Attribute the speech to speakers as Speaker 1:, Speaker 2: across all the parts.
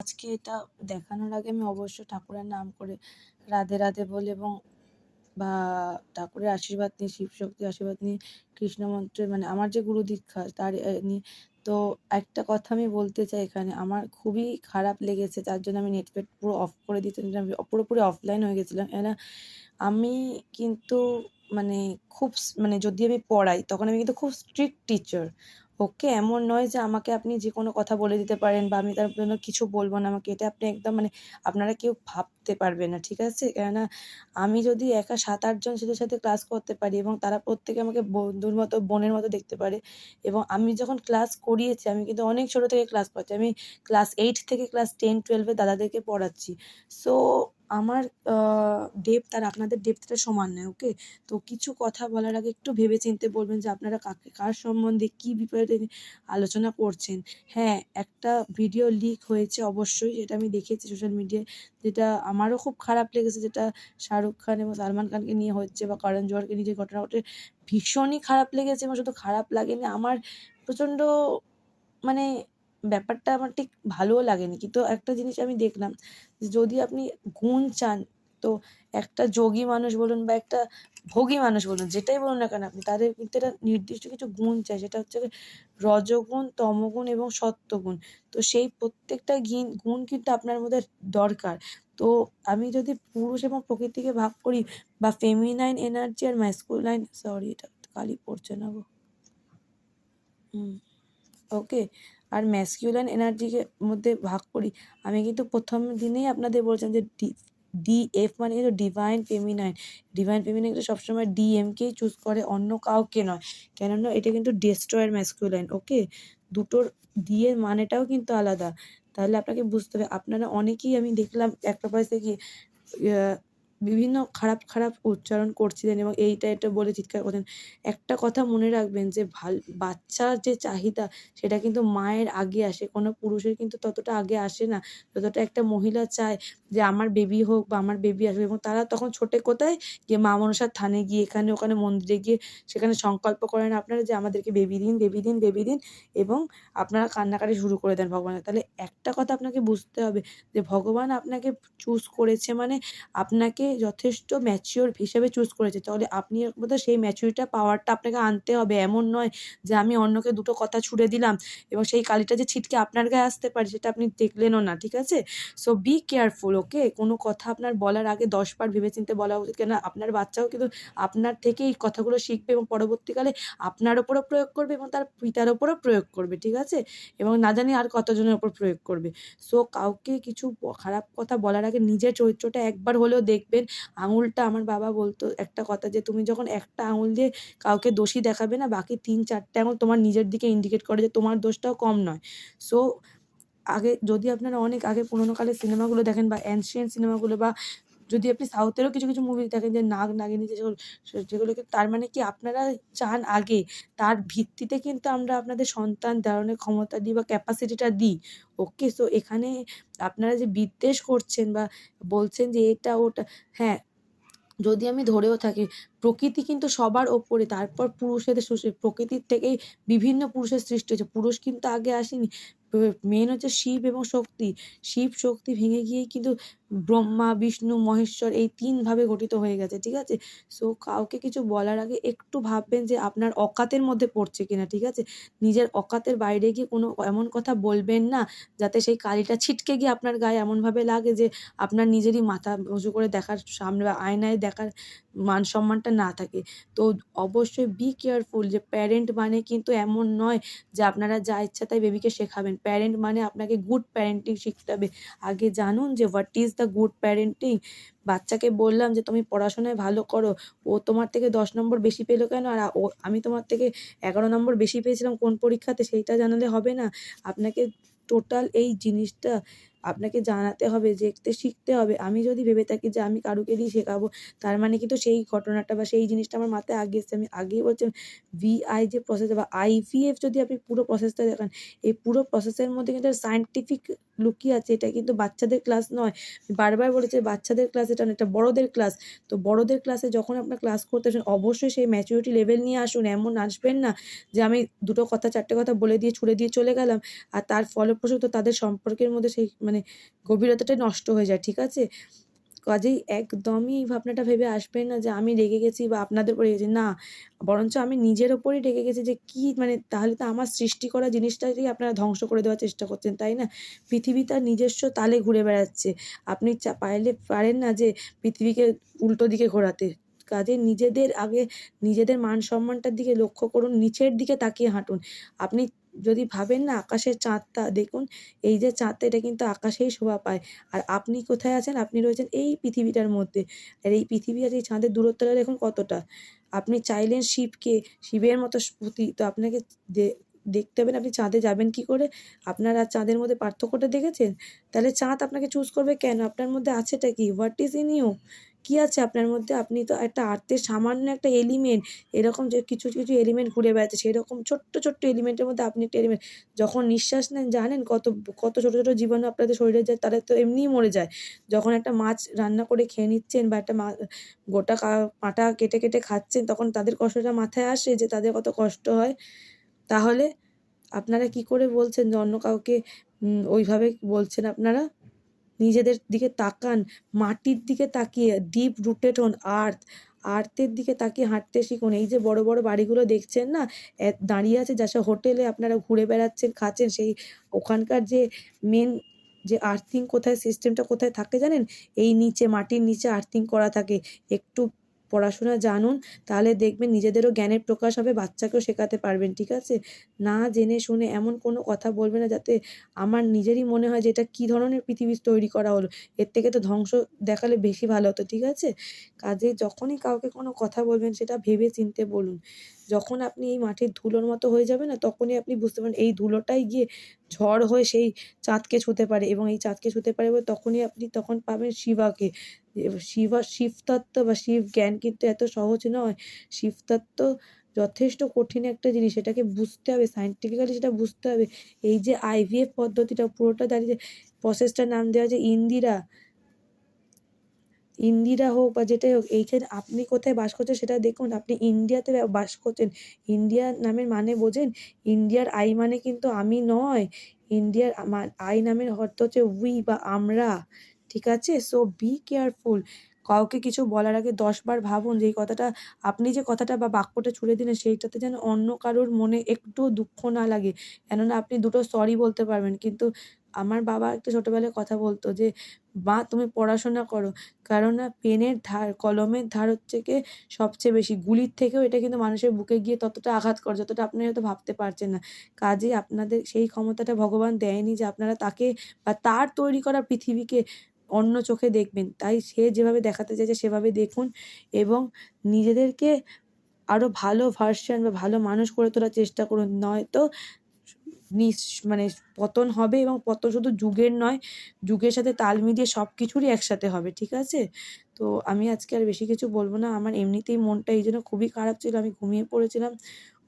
Speaker 1: আজকে এটা দেখানোর আগে আমি অবশ্যই ঠাকুরের নাম করে রাধে রাধে বলে এবং বা ঠাকুরের আশীর্বাদ নিয়ে, শিবশক্তির আশীর্বাদ নিয়ে, কৃষ্ণ মন্ত্রে মানে আমার যে গুরু দীক্ষা তার নিয়ে। তো একটা কথা আমি বলতে চাই এখানে, আমার খুবই খারাপ লেগেছে, তার জন্য আমি নেট ফেট পুরো অফ করে দিয়েছিলাম, পুরোপুরি অফলাইন হয়ে গেছিলাম। আমি কিন্তু মানে খুব মানে যদি আমি পড়াই তখন আমি কিন্তু খুব স্ট্রিক্ট টিচার। ওকে? এমন নয় যে আমাকে আপনি যেকোনো কথা বলে দিতে পারেন বা আমি তার জন্য কিছু বলব না আমাকে, এটা আপনি একদম মানে আপনারা কেউ ভাবতে পারবেন না। ঠিক আছে? কেননা আমি যদি একা ৭-৮ জন ছেলের সাথে ক্লাস করতে পারি এবং তারা প্রত্যেকে আমাকে বন্ধুর মতো, বোনের মতো দেখতে পারে এবং আমি যখন ক্লাস করিয়েছি, আমি কিন্তু অনেক ছোট থেকে ক্লাস করাচ্ছি। আমি ক্লাস 8 থেকে ক্লাস 10-12 এ দাদাদেরকে পড়াচ্ছি। সো আমার আ ডেপথ আর আপনাদের ডেপথটা সমান নয়। ওকে? তো কিছু কথা বলার আগে একটু ভেবেচিন্তে বলবেন যে আপনারা কার সম্বন্ধে কি ব্যাপারে আলোচনা করছেন। হ্যাঁ, একটা ভিডিও লিক হয়েছে অবশ্যই, সেটা আমি দেখেছি সোশ্যাল মিডিয়ায়। যেটা আমারও খুব খারাপ লেগেছে, যেটা শাহরুখ খান এবং সালমান খানকে নিয়ে হচ্ছে বা করণ জোহরকে নিয়ে যে ঘটনা ঘটে, ভীষণই খারাপ লেগেছে এবং শুধু খারাপ লাগেনি, আমার প্রচণ্ড মানে ব্যাপারটা আমার ঠিক ভালোও লাগেনি। কিন্তু একটা জিনিস আমি দেখলাম যে যদি আপনি গুণ চান, তো একটা যোগী মানুষ বলুন বা একটা ভোগী মানুষ বলুন, যেটাই বলুন না কেন আপনি, তাদের কিন্তু একটা নির্দিষ্ট কিছু গুণ চাই। সেটা হচ্ছে গিয়ে রজোগুণ, তমোগুণ এবং সত্ত্বগুণ। তো সেই প্রত্যেকটা গুণ কিন্তু আপনার মধ্যে দরকার। তো আমি যদি পুরুষ এবং প্রকৃতিকে ভাগ করি বা ফেমিনাইন এনার্জি আর ম্যাসকুলাইন, সরি এটা কালি পড়ছে না গো। ওকে? আর ম্যাসকিউলাইন এনার্জিকে মধ্যে ভাগ করি। আমি কিন্তু ১ম দিনেই আপনাদের বলেছিলাম যে ডিএফ মানে হলো ডিভাইন ফেমিনাইন। ডিভাইন ফেমিনাইন কিন্তু সবসময় ডিএমকেই চুজ করে, অন্য কাউকে নয়। কেননা এটা কিন্তু ডেস্ট্রয়ার ম্যাসকিউলাইন। ওকে? দুটোর ডি এর মানেটাও কিন্তু আলাদা। তাহলে আপনাকে বুঝতে হবে। আপনারা অনেকেই আমি দেখলাম একটা পয়সা গিয়ে ইয়া বিভিন্ন খারাপ উচ্চারণ করছিলেন এবং এটা বলে চিৎকার করছেন। একটা কথা মনে রাখবেন যে বাচ্চার যে চাহিদা, সেটা কিন্তু মায়ের আগে আসে। কোনো পুরুষের কিন্তু ততটা আগে আসে না। যতটা একটা মহিলা চায় যে আমার বেবি হোক বা আমার বেবি আসবে, এবং তারা তখন ছোটে কোথায়? গিয়ে মা মনসার থানে গিয়ে, এখানে ওখানে মন্দিরে গিয়ে সেখানে সংকল্প করেন আপনারা যে আমাদেরকে বেবি দিন, বেবি দিন, বেবি দিন, এবং আপনারা কান্নাকাটি শুরু করে দেন ভগবানের। তাহলে একটা কথা আপনাকে বুঝতে হবে যে ভগবান আপনাকে চুজ করেছে মানে আপনাকে যথেষ্ট ম্যাচিওর হিসেবে চুজ করেছে। তাহলে আপনি বোধহয় সেই ম্যাচুরিটি পাওয়ারটা আপনাকে আনতে হবে। এমন নয় যে আমি অন্যকে দুটো কথা ছুড়ে দিলাম এবং সেই কালিটা যে ছিটকে আপনার গায়ে আসতে পারে সেটা আপনি দেখলেনও না। ঠিক আছে? So be careful. ওকে? কোনো কথা আপনার বলার আগে ১০ বার ভেবেচিন্তে বলা উচিত। কেননা আপনার বাচ্চাও কিন্তু আপনার থেকে এই কথাগুলো শিখবে এবং পরবর্তীকালে আপনার উপরও প্রয়োগ করবে এবং তার পিতার উপরও প্রয়োগ করবে। ঠিক আছে? এবং না জানি আর কতজনের উপর প্রয়োগ করবে। সো কাউকে কিছু খারাপ কথা বলার আগে নিজের চরিত্রটা একবার হলেও দেখবেন। আঙুলটা, আমার বাবা বলত একটা কথা যে, "তুমি যখন একটা আঙুল দিয়ে কাউকে দোষী দেখাবে না, বাকি ৩-৪ টে আঙুল তোমার নিজের দিকে ইন্ডিকেট করে যে তোমার দোষটাও কম নয়।" সো আগে যদি আপনারা অনেক আগে পুরোনো কালের সিনেমাগুলো দেখেন বা অ্যানশিয়েন্ট সিনেমাগুলো, বা যদি আপনি সাউথেরও কিছু মুভি দেখেন যে নাগ-নাগিনী যেগুলোকে, তার মানে কি আপনারা চান আগে, তার ভিত্তিতে কিন্তু আমরা আপনাদের সন্তান ধারণের ক্ষমতা দিই বা ক্যাপাসিটিটা দিই। ওকে? সো এখানে আপনারা যে বিদ্বেষ করছেন বা বলছেন যে এটা ওটা, হ্যাঁ, যদি আমি ধরেও থাকি, প্রকৃতি কিন্তু সবার ওপরে, তারপর পুরুষেদের প্রকৃতির থেকেই বিভিন্ন পুরুষের সৃষ্টি হয়েছে। পুরুষ কিন্তু আগে আসেনি। মেইন হচ্ছে শিব এবং শক্তি। শিব শক্তি ভেঙে গিয়েই কিন্তু ব্রহ্মা, বিষ্ণু, মহেশ্বর এই ৩ ভাবে গঠিত হয়ে গেছে। ঠিক আছে? সো কাউকে কিছু বলার আগে একটু ভাববেন যে আপনার অকাতের মধ্যে পড়ছে কিনা। ঠিক আছে? নিজের অকাতের বাইরে গিয়ে কোনো এমন কথা বলবেন না যাতে সেই কালিটা ছিটকে গিয়ে আপনার গায়ে এমনভাবে লাগে যে আপনার নিজেরই মাথা উঁচু করে দেখার, সামনে বা আয়নায় দেখার মান-সম্মানটা না থাকে। তো অবশ্যই বি কেয়ারফুল যে প্যারেন্ট মানে কিন্তু এমন নয় যে আপনারা যা ইচ্ছা তাই বেবিকে শেখাবেন। প্যারেন্ট মানে আপনাকে গুড প্যারেন্টিং শিখতে হবে। আগে জানুন যে what is the good parenting. বাচ্চাকে বললাম যে তুমি পড়াশোনায় ভালো করো। ও তোমার থেকে ১০ নম্বর বেশি পেল কেন? আর আমি তোমার থেকে ১১ নম্বর বেশি পেয়েছিলাম কোন পরীক্ষাতে, সেইটা জানালে হবে না। আপনাকে টোটাল এই জিনিসটা আপনাকে জানাতে হবে, শিখতে হবে। আমি যদি ভেবে থাকি যে আমি কারুকে দিয়ে শেখাবো, তার মানে কিন্তু সেই ঘটনাটা বা সেই জিনিসটা আমার মাথায় আগে এসছে। আমি আগেই বলছি, ভিআই যে প্রসেস বা আইভিএফ যদি আপনি পুরো প্রসেসটা দেখেন, এই পুরো প্রসেসের মধ্যে কিন্তু সায়েন্টিফিক লুকিয়ে আছে। এটা কিন্তু বাচ্চাদের ক্লাস নয়। আমি বারবার বলেছি বাচ্চাদের ক্লাস এটা না, এটা বড়দের ক্লাস। তো বড়দের ক্লাসে যখন আপনার ক্লাস করতে আসেন, অবশ্যই সেই ম্যাচুরিটি লেভেল নিয়ে আসুন। এমন আসবেন না যে আমি ২ টো কথা ৪ টে কথা বলে দিয়ে ছুড়ে দিয়ে চলে গেলাম। আর তার ফলপ্রসূ তো তাদের সম্পর্কের মধ্যে সেই মানে মানে গভীরতাটাই নষ্ট হয়ে যায়, ঠিক আছে? কাজেই একদমই এই ভাবনাটা ভেবে আসবেন না যে আমি রেগে গেছি বা আপনাদের উপরে রেগেছি। না, বরঞ্চ আমি নিজের ওপরেই রেগে গেছি যে কি মানে তাহলে তো আমার সৃষ্টি করা জিনিসটাকেই আপনারা ধ্বংস করে দেওয়ার চেষ্টা করছেন, তাই না? পৃথিবী তার নিজস্ব তালে ঘুরে বেড়াচ্ছে। আপনি পারেন না যে পৃথিবীকে উল্টো দিকে ঘোরাতে। কাজেই নিজেদের আগে নিজেদের মান সম্মানটার দিকে লক্ষ্য করুন, নিচের দিকে তাকিয়ে হাঁটুন। আপনি যদি ভাবেন না আকাশের চাঁদটা দেখুন, এই যে চাঁদটা এটা কিন্তু আকাশেই শোভা পায়। আর আপনি কোথায় আছেন? আপনি রয়েছেন এই পৃথিবীটার মধ্যে। আর এই পৃথিবী আর এই চাঁদের দূরত্বটা দেখুন কতটা। আপনি চাইলেন শিবের মতো সতী, তো আপনাকে দে দেখতে হবে না আপনি চাঁদে যাবেন কি করে? আপনার আর চাঁদের মধ্যে পার্থক্যটা দেখেছেন? তাহলে চাঁদ আপনাকে চুজ করবে কেন? আপনার মধ্যে আছেটা কি? What is in you? কি আছে আপনার মধ্যে? আপনি তো একটা আর্থের সামান্য একটা এলিমেন্ট। এরকম যে কিছু, কিছু এলিমেন্ট ঘুরে বেড়াচ্ছে সেরকম ছোট্ট, ছোট্ট এলিমেন্টের মধ্যে আপনি একটা এলিমেন্ট। যখন নিঃশ্বাস নেন জানেন কত ছোট, ছোট জীবাণু আপনাদের শরীরে যায়, তারা তো এমনিই মরে যায়। যখন একটা মাছ রান্না করে খেয়ে নিচ্ছেন বা একটা গোটা কাঁটা কেটে, কেটে খাচ্ছেন তখন তাদের কষ্টটা মাথায় আসে যে তাদের কত কষ্ট হয়? তাহলে আপনারা কি করে বলছেন যে অন্য কাউকে ওইভাবে বলছেন আপনারা? নিজেদের দিকে তাকান, মাটির দিকে তাকিয়ে ডিপ রুটেড হন আর্থের দিকে তাকিয়ে হাঁটতে শিখুন। এই যে বড়, বড় বাড়িগুলো দেখছেন না? দাঁড়িয়ে আছে যেসব হোটেলে আপনারা ঘুরে বেড়াচ্ছেন, খাচ্ছেন সেই ওখানকার যে মেন যে আর্থিং কোথায় সিস্টেমটা কোথায় থাকে জানেন? এই নিচে মাটির নিচে আর্থিং করা থাকে। একটু পড়াশোনা জানুন, তাহলে দেখবেন নিজেদেরও জ্ঞানের প্রকাশ হবে, বাচ্চাকেও শেখাতে পারবেন, ঠিক আছে? না জেনে শুনে এমন কোনো কথা বলবেন না যাতে আমার নিজেরই মনে হয় যে এটা কী ধরনের পৃথিবী তৈরি করা হলো। এর থেকে তো ধ্বংস দেখালে বেশি ভালো হতো, ঠিক আছে? কাজেই যখনই কাউকে কোনো কথা বলবেন সেটা ভেবে চিন্তে বলুন। যখন আপনি এই মাটির ধুলোর মতো হয়ে যাবে না তখনই আপনি বুঝতে পারবেন এই ধুলোটাই গিয়ে ঝড় হয়ে সেই চাঁদকে ছুঁতে পারে এবং এই চাঁদকে ছুঁতে পারে বলে তখনই আপনি তখন পাবেন শিবাকে। শিবতত্ত্ব বা শিব জ্ঞান কিন্তু এত সহজ নয়। শিবতত্ত্ব যথেষ্ট কঠিন একটা জিনিস। এটাকে বুঝতে হবে, সায়েন্টিফিক্যালি সেটা বুঝতে হবে। এই যে আইভিএফ পদ্ধতিটা পুরোটা দাঁড়িয়ে প্রসেসটার নাম দেওয়া আছে ইন্দিরা। ইন্দিরা হোক বা যেটাই হোক, এইখানে আপনি কোথায় বাস করছেন সেটা দেখুন। আপনি ইন্ডিয়াতে বাস করছেন। ইন্ডিয়া নামের মানে বোঝেন? ইন্ডিয়ার আই মানে কিন্তু আমি নয়। ইন্ডিয়ার আই নামের অর্থ হচ্ছে উই বা আমরা। ঠিক আছে? So be careful. কাউকে কিছু বলার আগে ১০ বার ভাবুন যে এই কথাটা আপনি যে কথাটা বা বাক্যটা ছুড়ে দিলেন সেইটাতে যেন অন্য কারোর মনে একটুও দুঃখ না লাগে। কেননা আপনি দুটো সরি বলতে পারবেন। কিন্তু আমার বাবা একটা ছোটবেলায় কথা বলত যে, "মা তুমি পড়াশোনা করো।" কারণ না পেনের ধার, কলমের ধার হচ্ছে গিয়ে সবচেয়ে বেশি। গুলির থেকেও এটা কিন্তু মানুষের বুকে গিয়ে ততটা আঘাত করে যতটা আপনি হয়তো ভাবতে পারছেন না। কাজেই আপনাদের সেই ক্ষমতাটা ভগবান দেয়নি যে আপনারা তাকে বা তার তৈরি করা পৃথিবীকে অন্য চোখে দেখবেন। তাই সে যেভাবে দেখাতে চেয়েছে সেভাবে দেখুন এবং নিজেদেরকে আরো ভালো ভার্সন বা ভালো মানুষ করে তোলার চেষ্টা করুন। নয়তো নিস মানে পতন হবে এবং পতন শুধু যুগের নয়, যুগের সাথে তাল মিলিয়ে সবকিছুরই একসাথে হবে। ঠিক আছে? তো আমি আজকে আর বেশি কিছু বলব না। আমার এমনিতেই মনটা এইজন্য খুবই খারাপ ছিল। আমি ঘুমিয়ে পড়েছিলাম।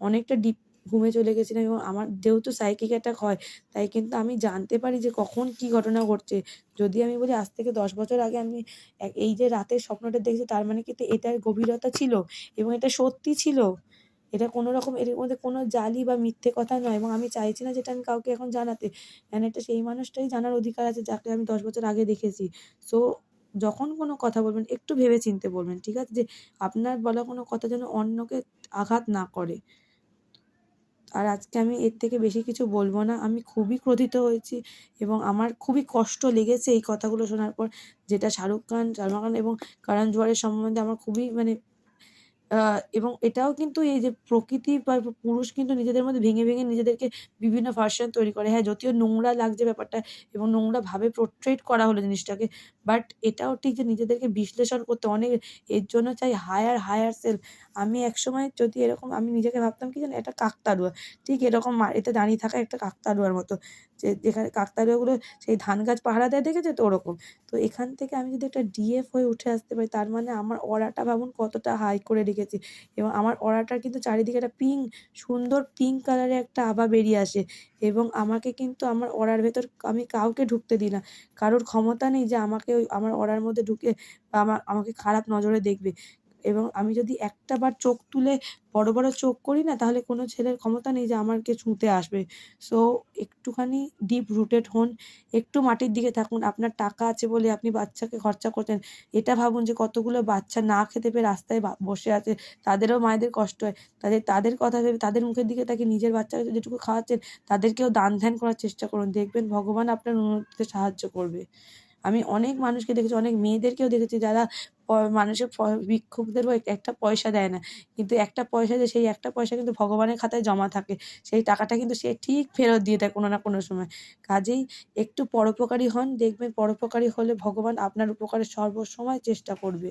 Speaker 1: অনেকটা ডিপ ঘুমে চলে গেছিলাম এবং আমার যেহেতু সাইকিক অ্যাটাক হয়, তাই কিন্তু আমি জানতে পারি যে কখন কি ঘটনা ঘটছে। যদি আমি বলি আজ থেকে ১০ বছর আগে আমি এই যে রাতের স্বপ্নটা দেখেছি তার মানে কিন্তু এটার গভীরতা ছিল এবং এটা সত্যি ছিল। এটা কোনোরকম এর মধ্যে কোনো জালি বা মিথ্যে কথা নয় এবং আমি চাইছি না যে এটা আমি কাউকে এখন জানাতে। কারণ এটা সেই মানুষটারই জানার অধিকার আছে যাকে আমি ১০ বছর আগে দেখেছি। সো যখন কোনো কথা বলবেন একটু ভেবে চিন্তে বলবেন। ঠিক আছে? যে আপনার বলা কোনো কথা যেন অন্যকে আঘাত না করে। আর আজকে আমি এর থেকে বেশি কিছু বলব না। আমি খুবই ক্রোধিত হয়েছি এবং আমার খুবই কষ্ট লেগেছে এই কথাগুলো শোনার পর। যেটা শাহরুখ খান, সালমান খান এবং করণ জোহরের সম্বন্ধে আমার খুবই মানে এবং এটাও কিন্তু এই যে প্রকৃতি বা পুরুষ কিন্তু নিজেদের মধ্যে ভেঙে, ভেঙে নিজেদেরকে বিভিন্ন ভার্সন তৈরি করে। হ্যাঁ, যদিও নোংরা লাগছে ব্যাপারটা এবং নোংরাভাবে পোর্ট্রেট করা হলো জিনিসটাকে। বাট এটাও ঠিক যে নিজেদেরকে বিশ্লেষণ করতে অনেক এর জন্য চাই হায়ার সেলফ। আমি একসময় যদি এরকম আমি নিজেকে ভাবতাম কি জানেন? একটা কাকতাড়ুয়া। ঠিক এরকম মাটিতে দাঁড়িয়ে থাকা একটা কাকতাড়ুয়ার মতো। যেখানে কাকতাড়ুয়াগুলো সেই ধান গাছ পাহারা দেয় দেখেছো তো? ওরকম। তো এখান থেকে আমি যদি একটা ডিএফ হয়ে উঠে আসতে পারি তার মানে আমার অরাটা ভাবুন কতটা হাই করে রেখেছি এবং আমার অরাটার কিন্তু চারিদিকে একটা সুন্দর পিঙ্ক কালারের একটা আভা বেরিয়ে আসে এবং আমাকে কিন্তু আমার অরার ভেতর আমি কাউকে ঢুকতে দিই না। কারোর ক্ষমতা নেই যে আমাকে ওই আমার অরার মধ্যে ঢুকে বা আমাকে খারাপ নজরে দেখবে। এবং আমি যদি একটা বার চোখ তুলে বড়, বড় চোখ করি না, তাহলে কোনো ছেলের ক্ষমতা নেই যে আমাকে ছুঁতে আসবে। সো একটুখানি ডিপ রুটেড হন, একটু মাটির দিকে থাকুন। আপনার টাকা আছে বলে আপনি বাচ্চাকে খরচা করছেন। এটা ভাবুন যে কতগুলো বাচ্চা না খেতে পেয়ে রাস্তায় বসে আছে। তাদেরও মায়েদের কষ্ট হয়। তাদের কথা ভেবে তাদের মুখের দিকে তাকিয়ে নিজের বাচ্চাকে যেটুকু খাওয়াচ্ছেন, তাদেরকেও দান-ধ্যান করার চেষ্টা করুন। দেখবেন ভগবান আপনার উন্নতিতে সাহায্য করবে। আমি অনেক মানুষকে দেখেছি, অনেক মেয়েদেরকেও দেখেছি যারা মানুষের ভিক্ষুকদেরও একটা পয়সা দেয় না। কিন্তু একটা পয়সা দিয়ে সেই একটা পয়সা কিন্তু ভগবানের খাতায় জমা থাকে। সেই টাকাটা কিন্তু সে ঠিক ফেরত দিয়ে দেয় কোনো না কোনো সময়। কাজেই একটু পরোপকারী হন, দেখবেন পরোপকারী হলে ভগবান আপনার উপকারে সর্বসময় চেষ্টা করবে।